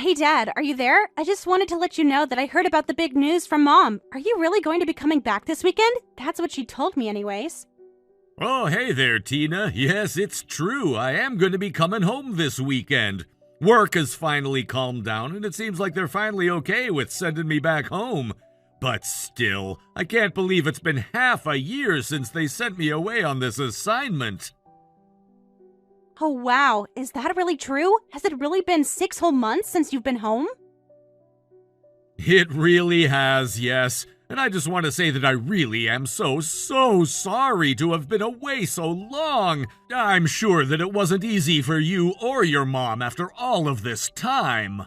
Hey, Dad, are you there? I just wanted to let you know that I heard about the big news from Mom. Are you really going to be coming back this weekend? That's what she told me anyways. Oh, hey there, Tina. Yes, it's true. I am going to be coming home this weekend. Work has finally calmed down, and it seems like they're finally okay with sending me back home. But still, I can't believe it's been half a year since they sent me away on this assignment. Oh, wow. Is that really true? Has it really been 6 whole months since you've been home? It really has, yes. And I just want to say that I really am so sorry to have been away so long. I'm sure that it wasn't easy for you or your mom after all of this time.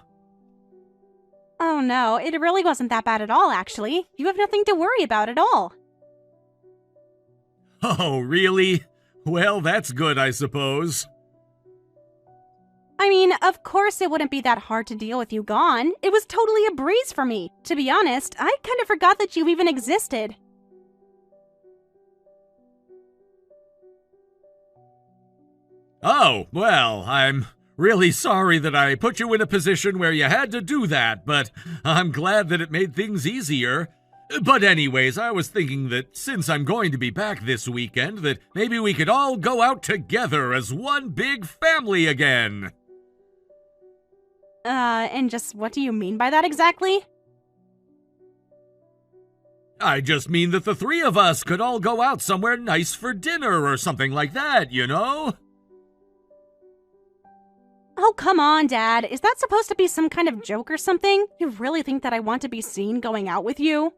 Oh, no. It really wasn't that bad at all, actually. You have nothing to worry about at all. Oh, really? Well, that's good, I suppose. I mean, of course it wouldn't be that hard to deal with you gone. It was totally a breeze for me. To be honest, I kind of forgot that you even existed. Oh, well, I'm really sorry that I put you in a position where you had to do that, but I'm glad that it made things easier. But anyways, I was thinking that since I'm going to be back this weekend, that maybe we could all go out together as one big family again. And just what do you mean by that exactly? I just mean that the three of us could all go out somewhere nice for dinner or something like that, you know? Oh, come on, Dad. Is that supposed to be some kind of joke or something? You really think that I want to be seen going out with you?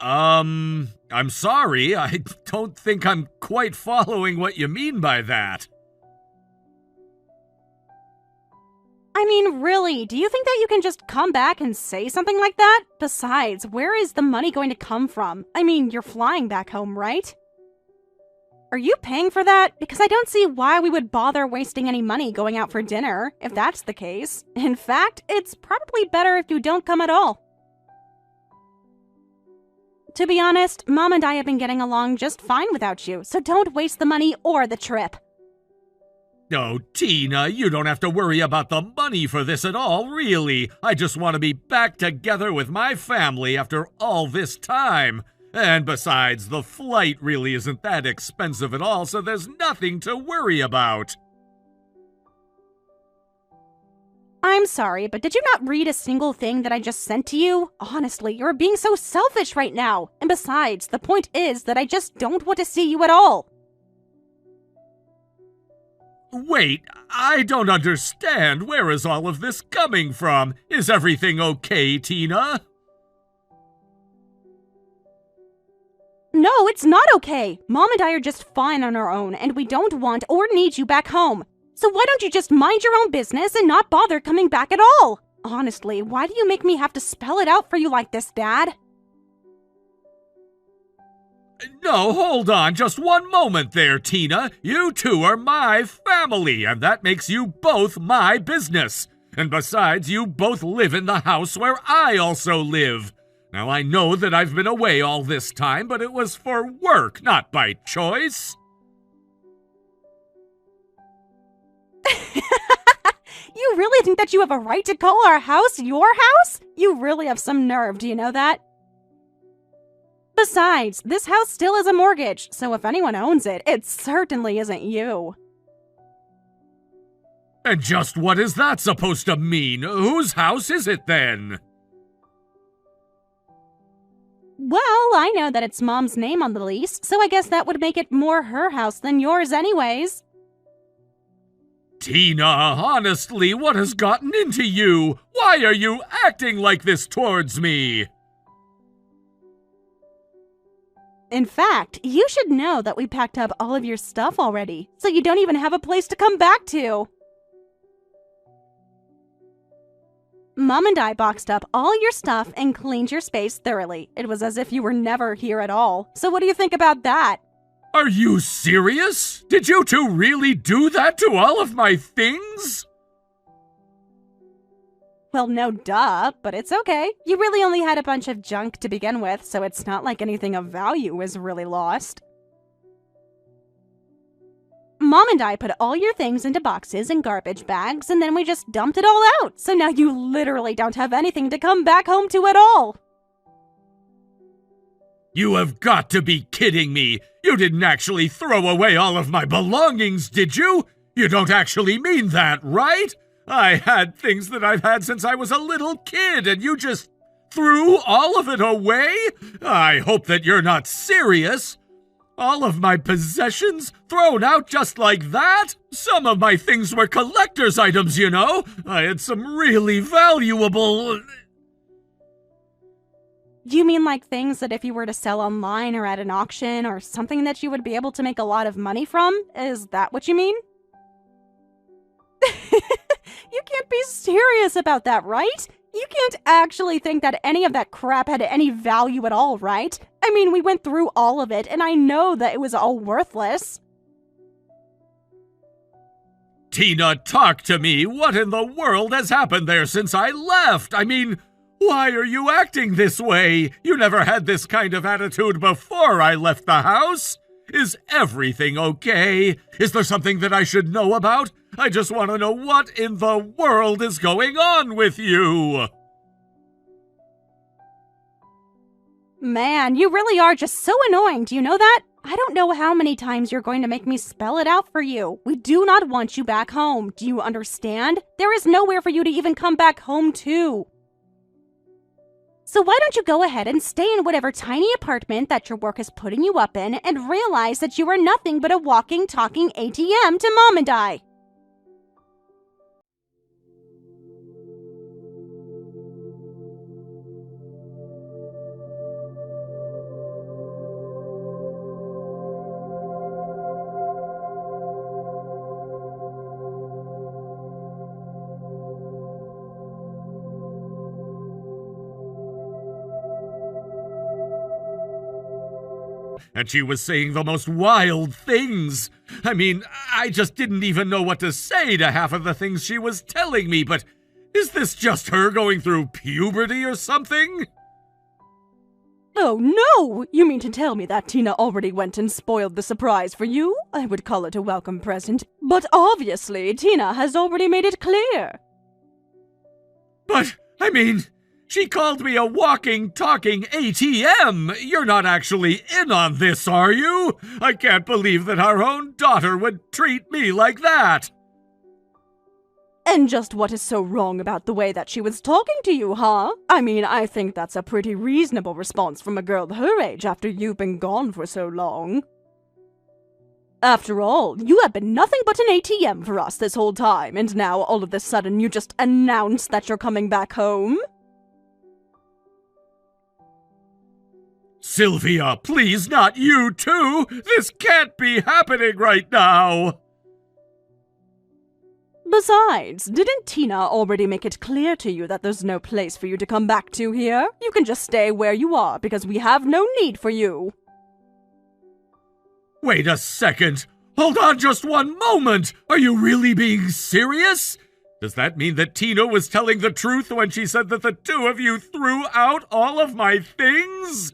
I'm sorry. I don't think I'm quite following what you mean by that. I mean, really, do you think that you can just come back and say something like that? Besides, where is the money going to come from? I mean, you're flying back home, right? Are you paying for that? Because I don't see why we would bother wasting any money going out for dinner, if that's the case. In fact, it's probably better if you don't come at all. To be honest, Mom and I have been getting along just fine without you, so don't waste the money or the trip. Oh, Tina, you don't have to worry about the money for this at all, really. I just want to be back together with my family after all this time. And besides, the flight really isn't that expensive at all, so there's nothing to worry about. I'm sorry, but did you not read a single thing that I just sent to you? Honestly, you're being so selfish right now. And besides, the point is that I just don't want to see you at all. Wait, I don't understand. Where is all of this coming from? Is everything okay, Tina? No, it's not okay. Mom and I are just fine on our own, and we don't want or need you back home. So why don't you just mind your own business and not bother coming back at all? Honestly, why do you make me have to spell it out for you like this, Dad? No, hold on just one moment there, Tina. You two are my family, and that makes you both my business. And besides, you both live in the house where I also live. Now, I know that I've been away all this time, but it was for work, not by choice. You really think that you have a right to call our house your house? You really have some nerve, do you know that? Besides, this house still has a mortgage, so if anyone owns it, it certainly isn't you. And just what is that supposed to mean? Whose house is it then? Well, I know that it's Mom's name on the lease, so I guess that would make it more her house than yours anyways. Tina, honestly, what has gotten into you? Why are you acting like this towards me? In fact, you should know that we packed up all of your stuff already, so you don't even have a place to come back to. Mom and I boxed up all your stuff and cleaned your space thoroughly. It was as if you were never here at all. So what do you think about that? Are you serious? Did you two really do that to all of my things? Well, no duh, but it's okay. You really only had a bunch of junk to begin with, so it's not like anything of value was really lost. Mom and I put all your things into boxes and garbage bags, and then we just dumped it all out. So now you literally don't have anything to come back home to at all. You have got to be kidding me! You didn't actually throw away all of my belongings, did you? You don't actually mean that, right? I had things that I've had since I was a little kid, and you just threw all of it away? I hope that you're not serious. All of my possessions thrown out just like that? Some of my things were collector's items, you know. I had some really valuable... Do you mean like things that if you were to sell online or at an auction or something that you would be able to make a lot of money from? Is that what you mean? You can't be serious about that, right? You can't actually think that any of that crap had any value at all, right? I mean, we went through all of it, and I know that it was all worthless. Tina, talk to me! What in the world has happened there since I left? I mean, why are you acting this way? You never had this kind of attitude before I left the house. Is everything okay? Is there something that I should know about? I just want to know what in the world is going on with you. Man, you really are just so annoying, do you know that? I don't know how many times you're going to make me spell it out for you. We do not want you back home. Do you understand? There is nowhere for you to even come back home to. So why don't you go ahead and stay in whatever tiny apartment that your work is putting you up in and realize that you are nothing but a walking, talking ATM to Mom and I. And she was saying the most wild things. I mean, I just didn't even know what to say to half of the things she was telling me, but is this just her going through puberty or something? Oh no! You mean to tell me that Tina already went and spoiled the surprise for you? I would call it a welcome present, but obviously Tina has already made it clear. But, I mean... She called me a walking, talking ATM! You're not actually in on this, are you? I can't believe that our own daughter would treat me like that! And just what is so wrong about the way that she was talking to you, huh? I mean, I think that's a pretty reasonable response from a girl her age after you've been gone for so long. After all, you have been nothing but an ATM for us this whole time, and now all of a sudden you just announce that you're coming back home? Sylvia, please, not you too! This can't be happening right now! Besides, didn't Tina already make it clear to you that there's no place for you to come back to here? You can just stay where you are because we have no need for you. Wait a second! Hold on just one moment! Are you really being serious? Does that mean that Tina was telling the truth when she said that the two of you threw out all of my things?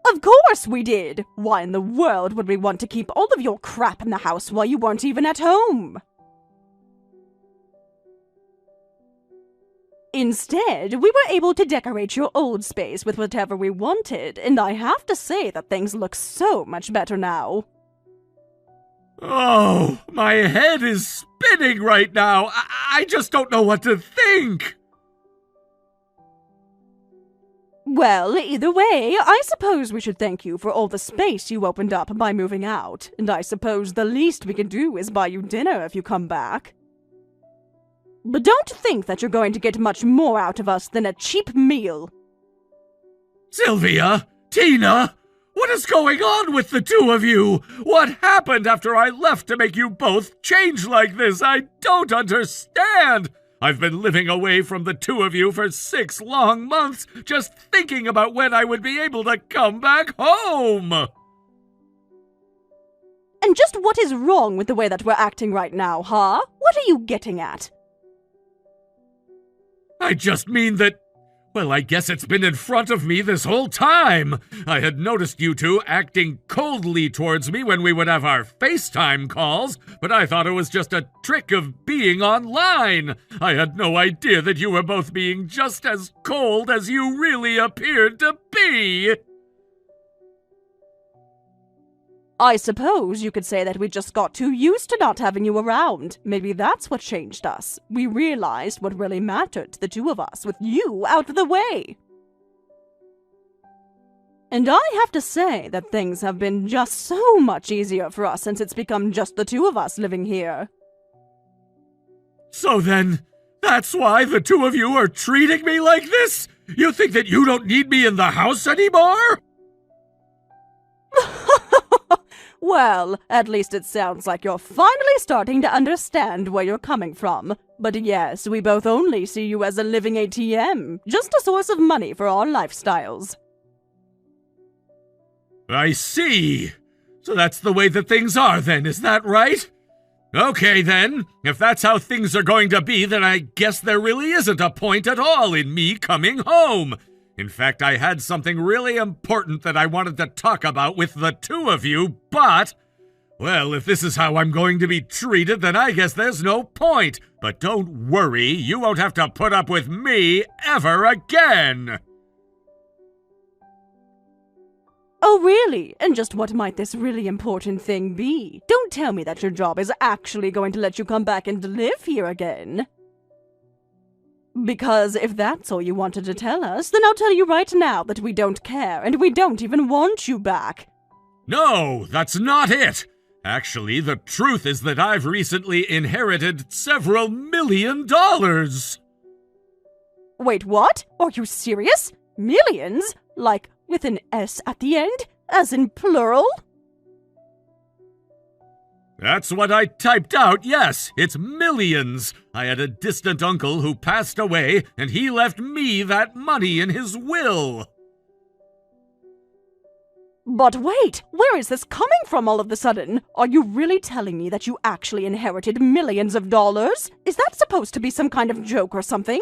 Of course we did! Why in the world would we want to keep all of your crap in the house while you weren't even at home? Instead, we were able to decorate your old space with whatever we wanted, and I have to say that things look so much better now. Oh, my head is spinning right now! I just don't know what to think! Well, either way, I suppose we should thank you for all the space you opened up by moving out, and I suppose the least we can do is buy you dinner if you come back. But don't think that you're going to get much more out of us than a cheap meal. Sylvia! Tina! What is going on with the two of you? What happened after I left to make you both change like this? I don't understand! I've been living away from the two of you for 6 long months, just thinking about when I would be able to come back home! And just what is wrong with the way that we're acting right now, huh? What are you getting at? I just mean that Well, I guess it's been in front of me this whole time. I had noticed you two acting coldly towards me when we would have our FaceTime calls, but I thought it was just a trick of being online. I had no idea that you were both being just as cold as you really appeared to be. I suppose you could say that we just got too used to not having you around. Maybe that's what changed us. We realized what really mattered to the two of us with you out of the way. And I have to say that things have been just so much easier for us since it's become just the two of us living here. So then, that's why the two of you are treating me like this? You think that you don't need me in the house anymore? Well, at least it sounds like you're finally starting to understand where you're coming from. But yes, we both only see you as a living ATM, just a source of money for our lifestyles. I see. So that's the way that things are then, is that right? Okay then, if that's how things are going to be, then I guess there really isn't a point at all in me coming home. In fact, I had something really important that I wanted to talk about with the two of you, but... well, if this is how I'm going to be treated, then I guess there's no point. But don't worry, you won't have to put up with me ever again. Oh, really? And just what might this really important thing be? Don't tell me that your job is actually going to let you come back and live here again. Because if that's all you wanted to tell us, then I'll tell you right now that we don't care, and we don't even want you back. No, that's not it. Actually, the truth is that I've recently inherited several $1 million. Wait, what? Are you serious? Millions? Like, with an S at the end? As in plural? That's what I typed out, yes, it's millions. I had a distant uncle who passed away, and he left me that money in his will. But wait, where is this coming from all of a sudden? Are you really telling me that you actually inherited millions of dollars? Is that supposed to be some kind of joke or something?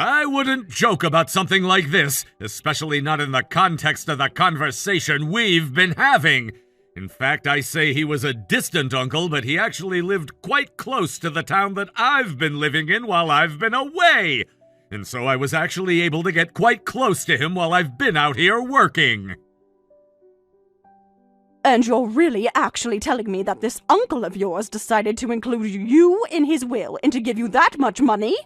I wouldn't joke about something like this, especially not in the context of the conversation we've been having. In fact, I say he was a distant uncle, but he actually lived quite close to the town that I've been living in while I've been away. And so I was actually able to get quite close to him while I've been out here working. And you're really actually telling me that this uncle of yours decided to include you in his will and to give you that much money?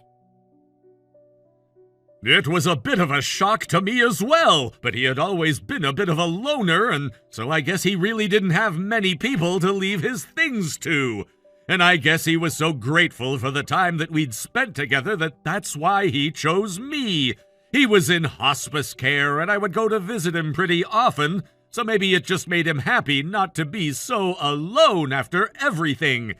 It was a bit of a shock to me as well, but he had always been a bit of a loner, and so I guess he really didn't have many people to leave his things to. And I guess he was so grateful for the time that we'd spent together that that's why he chose me. He was in hospice care, and I would go to visit him pretty often, so maybe it just made him happy not to be so alone after everything.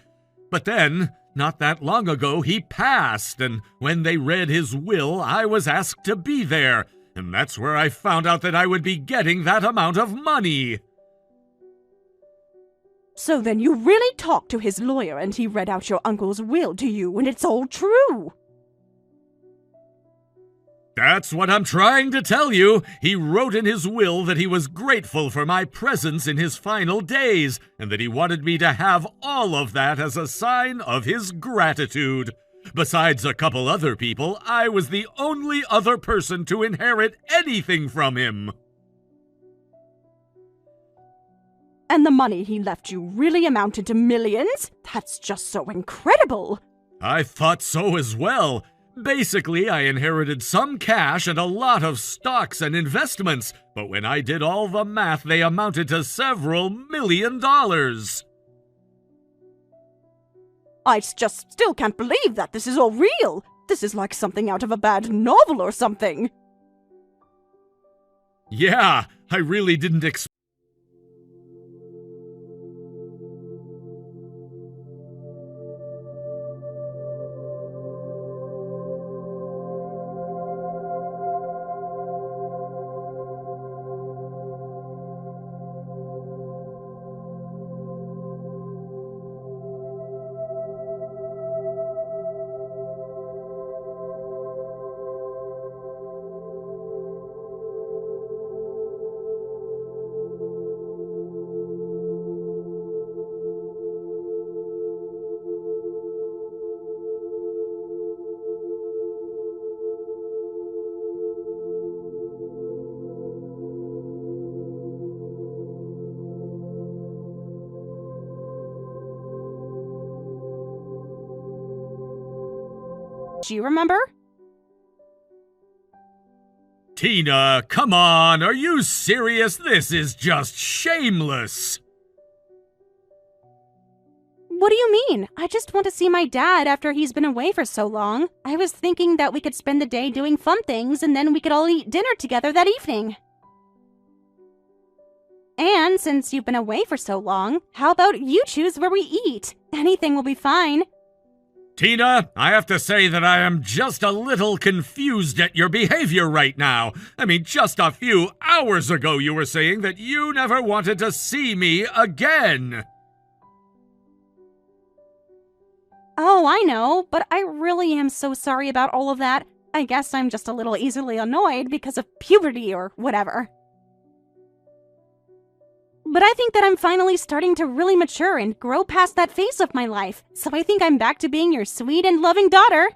But then, not that long ago, he passed, and when they read his will, I was asked to be there, and that's where I found out that I would be getting that amount of money. So then you really talked to his lawyer and he read out your uncle's will to you and it's all true? That's what I'm trying to tell you. He wrote in his will that he was grateful for my presence in his final days, and that he wanted me to have all of that as a sign of his gratitude. Besides a couple other people, I was the only other person to inherit anything from him. And the money he left you really amounted to millions? That's just so incredible! I thought so as well. Basically, I inherited some cash and a lot of stocks and investments, but when I did all the math, they amounted to several $1 million. I just still can't believe that this is all real. This is like something out of a bad novel or something. Yeah, I really didn't expect. Do you remember? Tina, come on, are you serious? This is just shameless. What do you mean? I just want to see my dad after he's been away for so long. I was thinking that we could spend the day doing fun things and then we could all eat dinner together that evening. And since you've been away for so long, how about you choose where we eat? Anything will be fine. Tina, I have to say that I am just a little confused at your behavior right now. I mean, just a few hours ago you were saying that you never wanted to see me again. Oh, I know, but I really am so sorry about all of that. I guess I'm just a little easily annoyed because of puberty or whatever. But I think that I'm finally starting to really mature and grow past that phase of my life, so I think I'm back to being your sweet and loving daughter.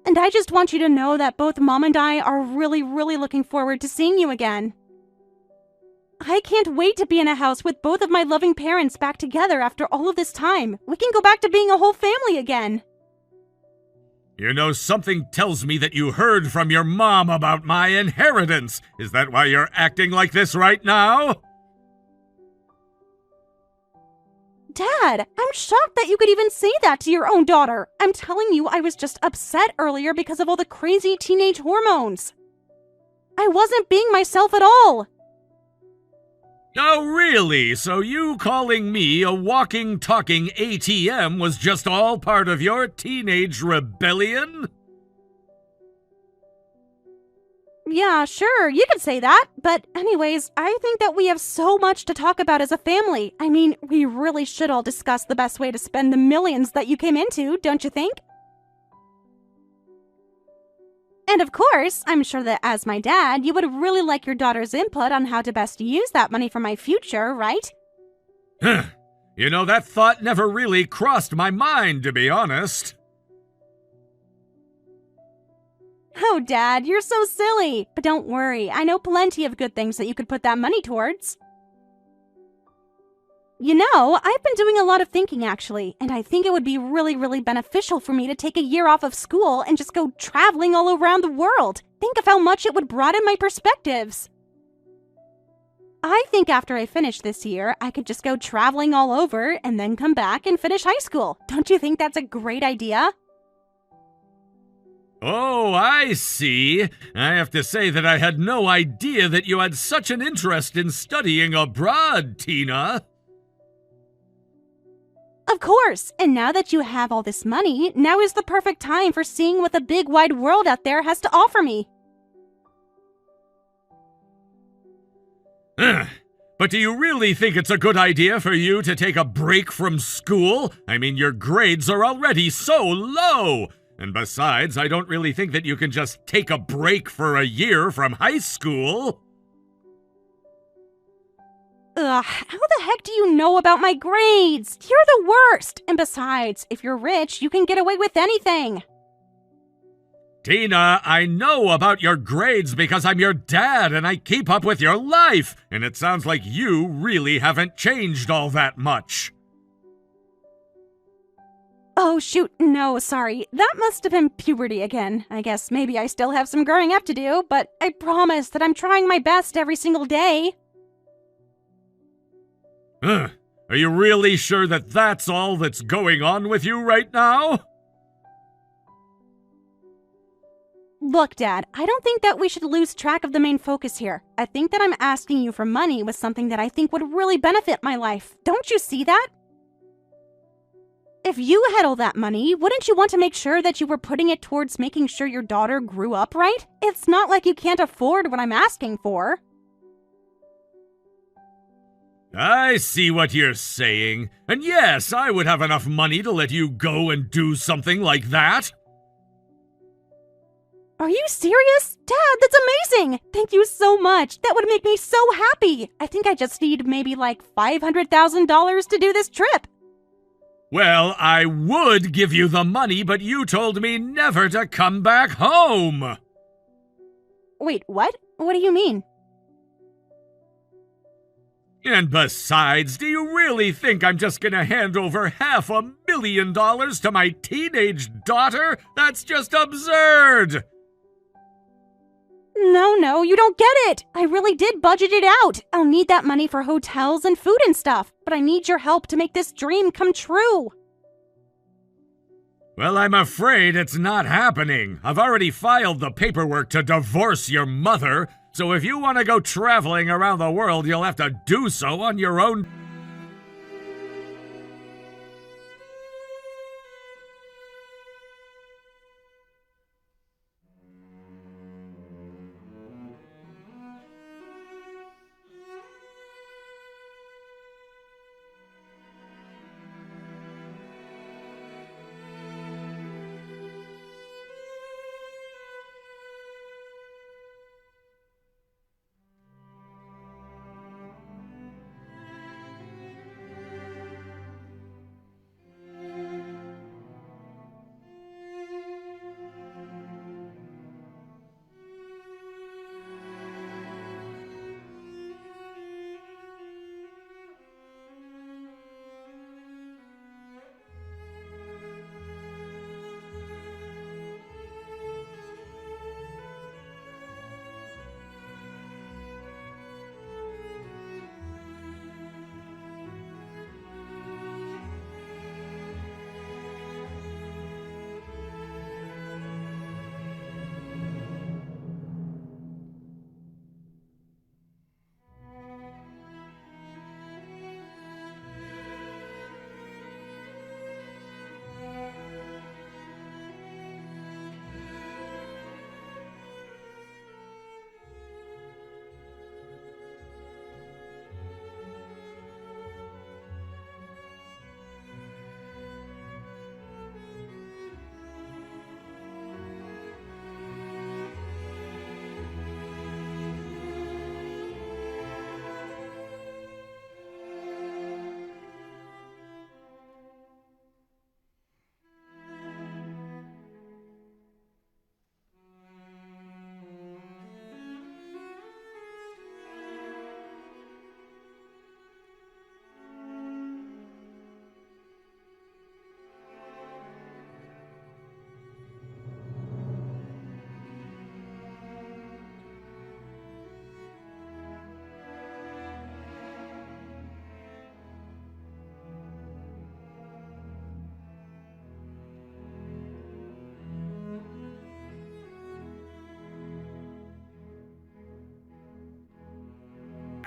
And I just want you to know that both Mom and I are really looking forward to seeing you again. I can't wait to be in a house with both of my loving parents back together after all of this time. We can go back to being a whole family again. You know, something tells me that you heard from your mom about my inheritance. Is that why you're acting like this right now? Dad, I'm shocked that you could even say that to your own daughter. I'm telling you, I was just upset earlier because of all the crazy teenage hormones. I wasn't being myself at all. Oh, really? So you calling me a walking, talking ATM was just all part of your teenage rebellion? Yeah, sure, you could say that. But anyways, I think that we have so much to talk about as a family. I mean, we really should all discuss the best way to spend the millions that you came into, don't you think? And of course, I'm sure that as my dad, you would really like your daughter's input on how to best use that money for my future, right? You know, that thought never really crossed my mind, to be honest. Oh, Dad, you're so silly. But don't worry, I know plenty of good things that you could put that money towards. You know, I've been doing a lot of thinking, actually, and I think it would be really beneficial for me to take a year off of school and just go traveling all around the world. Think of how much it would broaden my perspectives. I think after I finish this year, I could just go traveling all over and then come back and finish high school. Don't you think that's a great idea? Oh, I see. I have to say that I had no idea that you had such an interest in studying abroad, Tina. Of course, and now that you have all this money, now is the perfect time for seeing what the big wide world out there has to offer me. But do you really think it's a good idea for you to take a break from school? I mean, your grades are already so low. And besides, I don't really think that you can just take a break for a year from high school. Ugh, how the heck do you know about my grades? You're the worst! And besides, if you're rich, you can get away with anything. Tina, I know about your grades because I'm your dad and I keep up with your life. And it sounds like you really haven't changed all that much. Oh, shoot, no, sorry. That must have been puberty again. I guess maybe I still have some growing up to do, but I promise that I'm trying my best every single day. Are you really sure that that's all that's going on with you right now? Look, Dad, I don't think that we should lose track of the main focus here. I think that I'm asking you for money with something that I think would really benefit my life. Don't you see that? If you had all that money, wouldn't you want to make sure that you were putting it towards making sure your daughter grew up right? It's not like you can't afford what I'm asking for. I see what you're saying. And yes, I would have enough money to let you go and do something like that. Are you serious? Dad, that's amazing! Thank you so much. That would make me so happy. I think I just need maybe like $500,000 to do this trip. Well, I would give you the money, but you told me never to come back home. Wait, what? What do you mean? And besides, do you really think I'm just gonna hand over $500,000 to my teenage daughter? That's just absurd! No, you don't get it. I really did budget it out. I'll need that money for hotels and food and stuff, but I need your help to make this dream come true. Well, I'm afraid it's not happening. I've already filed the paperwork to divorce your mother, so if you want to go traveling around the world, you'll have to do so on your own.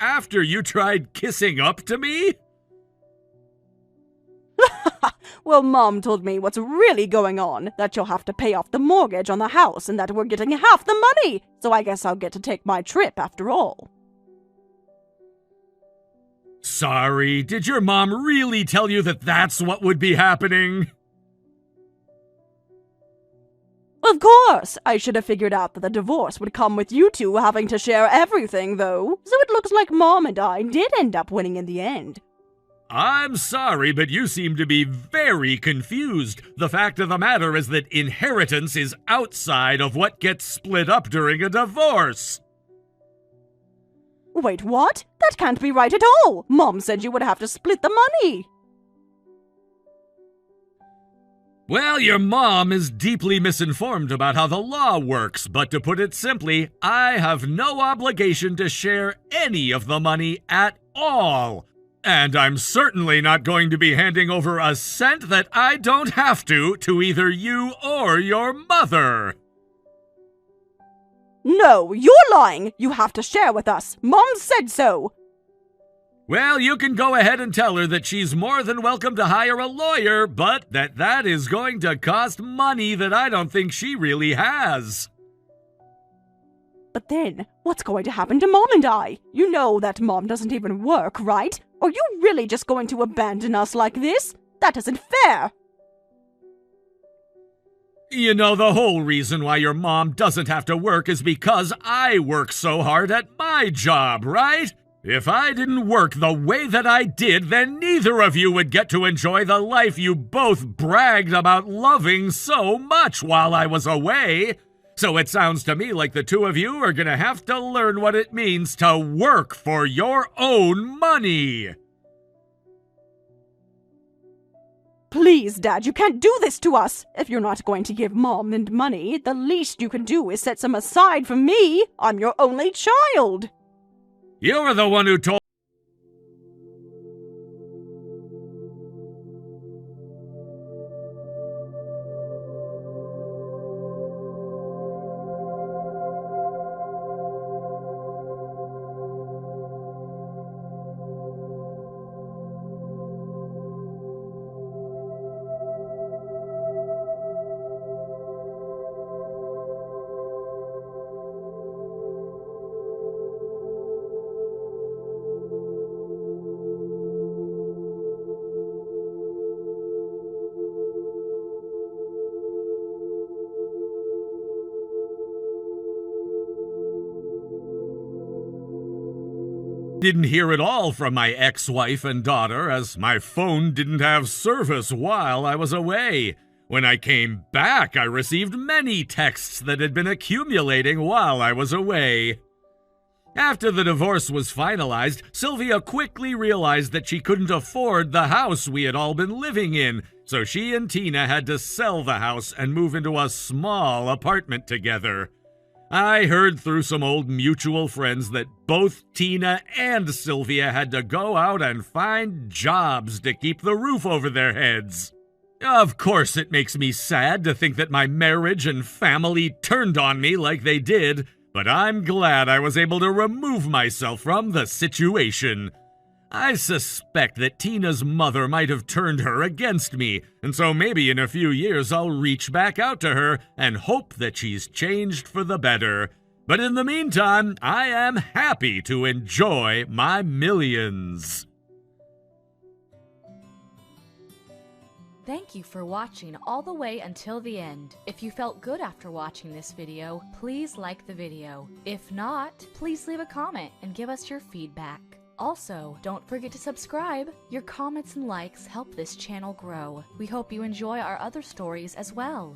After you tried kissing up to me? Well, Mom told me what's really going on, that you'll have to pay off the mortgage on the house and that we're getting half the money, so I guess I'll get to take my trip after all. Sorry, did your mom really tell you that that's what would be happening? Of course! I should have figured out that the divorce would come with you two having to share everything, though, so it looks like Mom and I did end up winning in the end. I'm sorry, but you seem to be very confused. The fact of the matter is that inheritance is outside of what gets split up during a divorce. Wait, what? That can't be right at all! Mom said you would have to split the money! Well, your mom is deeply misinformed about how the law works, but to put it simply, I have no obligation to share any of the money at all. And I'm certainly not going to be handing over a cent that I don't have to either you or your mother. No, you're lying! You have to share with us! Mom said so! Well, you can go ahead and tell her that she's more than welcome to hire a lawyer, but that is going to cost money that I don't think she really has. But then, what's going to happen to Mom and I? You know that Mom doesn't even work, right? Are you really just going to abandon us like this? That isn't fair! You know, the whole reason why your mom doesn't have to work is because I work so hard at my job, right? If I didn't work the way that I did, then neither of you would get to enjoy the life you both bragged about loving so much while I was away. So it sounds to me like the two of you are gonna have to learn what it means to work for your own money. Please, Dad, you can't do this to us! If you're not going to give Mom and money, the least you can do is set some aside for me! I'm your only child! You were the one who told didn't hear it all from my ex-wife and daughter, as my phone didn't have service while I was away. When I came back, I received many texts that had been accumulating while I was away. After the divorce was finalized, Sylvia quickly realized that she couldn't afford the house we had all been living in, so she and Tina had to sell the house and move into a small apartment together. I heard through some old mutual friends that both Tina and Sylvia had to go out and find jobs to keep the roof over their heads. Of course, it makes me sad to think that my marriage and family turned on me like they did, but I'm glad I was able to remove myself from the situation. I suspect that Tina's mother might have turned her against me, and so maybe in a few years I'll reach back out to her and hope that she's changed for the better. But in the meantime, I am happy to enjoy my millions. Thank you for watching all the way until the end. If you felt good after watching this video, please like the video. If not, please leave a comment and give us your feedback. Also, don't forget to subscribe. Your comments and likes help this channel grow. We hope you enjoy our other stories as well.